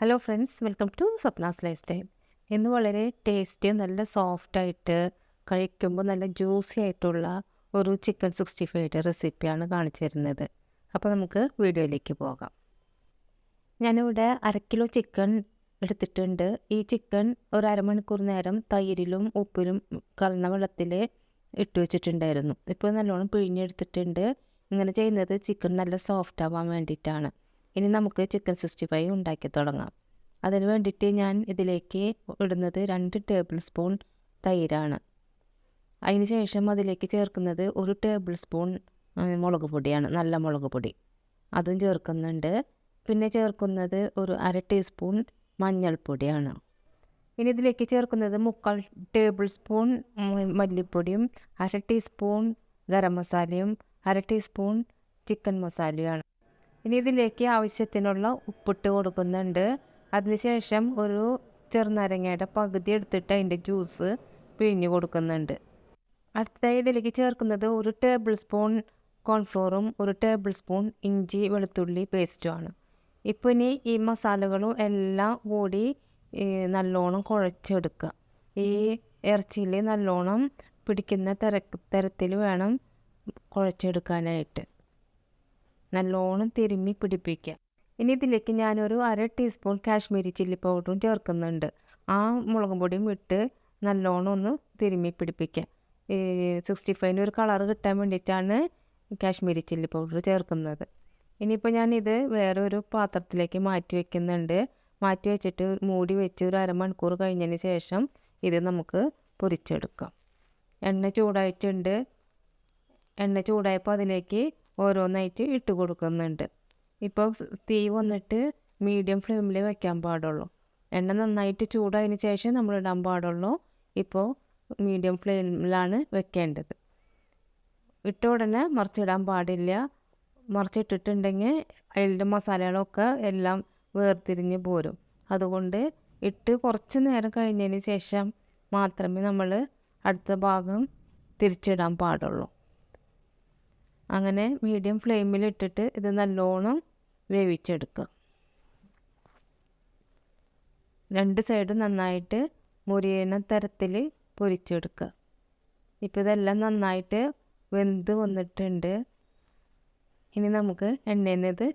Hello friends, welcome to Swapna's lifestyle. ഇന്ന് വളരെ tasty, നല്ല സോഫ്റ്റായിട്ട് കഴിക്കുമ്പോൾ നല്ല ജ്യൂസി ആയിട്ടുള്ള ഒരു ചിക്കൻ 65 റെസിപ്പിയാണ് കാണിച്ചു തരുന്നത്. അപ്പോൾ നമുക്ക് വീഡിയോയിലേക്ക് പോകാം. ഞാനിവിടെ 1/2 കിലോ ചിക്കൻ എടുത്തിട്ടുണ്ട്. ഈ ചിക്കൻ ഒരു അരമണിക്കൂർ നേരം തൈരിലും ഉപ്പിലും കലർന്ന വെള്ളത്തിൽ ഇട്ട് വെച്ചിട്ടുണ്ടായിരുന്നു. ഇപ്പോൾ നല്ലോണം പിഴിഞ്ഞെടുത്തിട്ടുണ്ട്. ഇങ്ങനെ ചെയ്യുന്നത് ചിക്കൻ നല്ല സോഫ്റ്റ് ആവാൻ വേണ്ടിയിട്ടാണ്. ഇനി നമുക്ക് ചിക്കൻ 65 ഉണ്ടാക്കി തുടങ്ങാം. അതിന് വേണ്ടിയിട്ട് ഞാൻ ഇതിലേക്ക് ഇടുന്നത് 2 ടേബിൾ സ്പൂൺ തൈരാണ്. അതിന് ശേഷം അതിലേക്ക് ചേർക്കുന്നത് 1 ടേബിൾ സ്പൂൺ മുളക് പൊടിയാണ്, നല്ല മുളക് പൊടി. അതും ചേർക്കുന്നുണ്ട്. പിന്നെ ചേർക്കുന്നത് ഒരു 1/2 ടീസ്പൂൺ മഞ്ഞൾപ്പൊടിയാണ്. ഇനി ഇതിലേക്ക് ചേർക്കുന്നത് 3/4 ടേബിൾ സ്പൂൺ മല്ലിപ്പൊടിയും 1/2 ടീസ്പൂൺ ഗരം മസാലയും 1/2 ടീസ്പൂൺ ചിക്കൻ മസാലയുമാണ്. ഇനി ഇതിലേക്ക് ആവശ്യത്തിനുള്ള ഉപ്പിട്ട് കൊടുക്കുന്നുണ്ട്. അതിനുശേഷം ഒരു ചെറുനാരങ്ങയുടെ പകുതി എടുത്തിട്ട് അതിൻ്റെ ജ്യൂസ് പിഴിഞ്ഞ് കൊടുക്കുന്നുണ്ട്. അടുത്തതായി ഇതിലേക്ക് ചേർക്കുന്നത് 1 ടേബിൾ സ്പൂൺ കോൺഫ്ലോറും 1 ടേബിൾ സ്പൂൺ ഇഞ്ചി വെളുത്തുള്ളി പേസ്റ്റുമാണ്. ഇപ്പോൾ ഇനി ഈ മസാലകളും എല്ലാം കൂടി നല്ലോണം കുഴച്ചെടുക്കുക. ഈ ഇറച്ചിയിൽ നല്ലോണം പിടിക്കുന്ന തരത്തിൽ വേണം കുഴച്ചെടുക്കാനായിട്ട്. നല്ലോണം തിരുമ്മി പിടിപ്പിക്കുക. ഇനി ഇതിലേക്ക് ഞാനൊരു 1/2 ടീസ്പൂൺ കാശ്മീരി ചില്ലി പൗഡറും ചേർക്കുന്നുണ്ട്. ആ മുളക് പൊടിയും ഇട്ട് നല്ലോണം ഒന്ന് തിരുമ്മി പിടിപ്പിക്കുക. 65 ഒരു കളർ കിട്ടാൻ വേണ്ടിയിട്ടാണ് കാശ്മീരി ചില്ലി പൗഡർ ചേർക്കുന്നത്. ഇനിയിപ്പോൾ ഞാനിത് വേറെ ഒരു പാത്രത്തിലേക്ക് മാറ്റി വയ്ക്കുന്നുണ്ട്. മാറ്റി വെച്ചിട്ട് മൂടി വെച്ച് ഒരു അരമണിക്കൂർ കഴിഞ്ഞതിന് ശേഷം ഇത് നമുക്ക് പൊരിച്ചെടുക്കാം. എണ്ണ ചൂടായിട്ടുണ്ട്. എണ്ണ ചൂടായപ്പോൾ അതിലേക്ക് ഓരോന്നായിട്ട് ഇട്ട് കൊടുക്കുന്നുണ്ട്. ഇപ്പോൾ തീ വന്നിട്ട് മീഡിയം ഫ്ലെയിമിൽ വയ്ക്കാൻ പാടുള്ളൂ. എണ്ണ നന്നായിട്ട് ചൂടായതിന് ശേഷം നമ്മൾ ഇടാൻ പാടുള്ളൂ. ഇപ്പോൾ മീഡിയം ഫ്ലെയിമിലാണ് വെക്കേണ്ടത്. ഇട്ട ഉടനെ മറിച്ചിടാൻ പാടില്ല. മറിച്ചിട്ടിട്ടുണ്ടെങ്കിൽ അതിൻ്റെ മസാലകളൊക്കെ എല്ലാം വേർതിരിഞ്ഞ് പോരും. അതുകൊണ്ട് ഇട്ട് കുറച്ച് നേരം കഴിഞ്ഞതിന് ശേഷം മാത്രമേ നമ്മൾ അടുത്ത ഭാഗം തിരിച്ചിടാൻ പാടുള്ളൂ. അങ്ങനെ മീഡിയം ഫ്ലെയിമിൽ ഇട്ടിട്ട് ഇത് നല്ലോണം വേവിച്ചെടുക്കുക. 2 സൈഡും നന്നായിട്ട് മുരിയുന്ന തരത്തിൽ പൊരിച്ചെടുക്കുക. ഇപ്പോൾ ഇതെല്ലാം നന്നായിട്ട് വെന്ത് വന്നിട്ടുണ്ട്. ഇനി നമുക്ക് എണ്ണയിൽ നിന്ന് ഇത്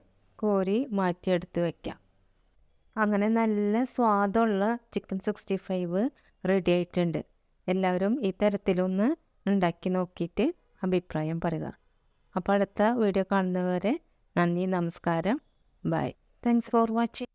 കോരി മാറ്റിയെടുത്ത് വയ്ക്കാം. അങ്ങനെ നല്ല സ്വാദുള്ള ചിക്കൻ 65 റെഡി ആയിട്ടുണ്ട്. എല്ലാവരും ഈ തരത്തിലൊന്ന് ഉണ്ടാക്കി നോക്കിയിട്ട് അഭിപ്രായം പറയുക. അപ്പോൾ അടുത്ത വീഡിയോ കാണുന്നവരെ നന്ദി, നമസ്കാരം, ബൈ. Thanks for watching.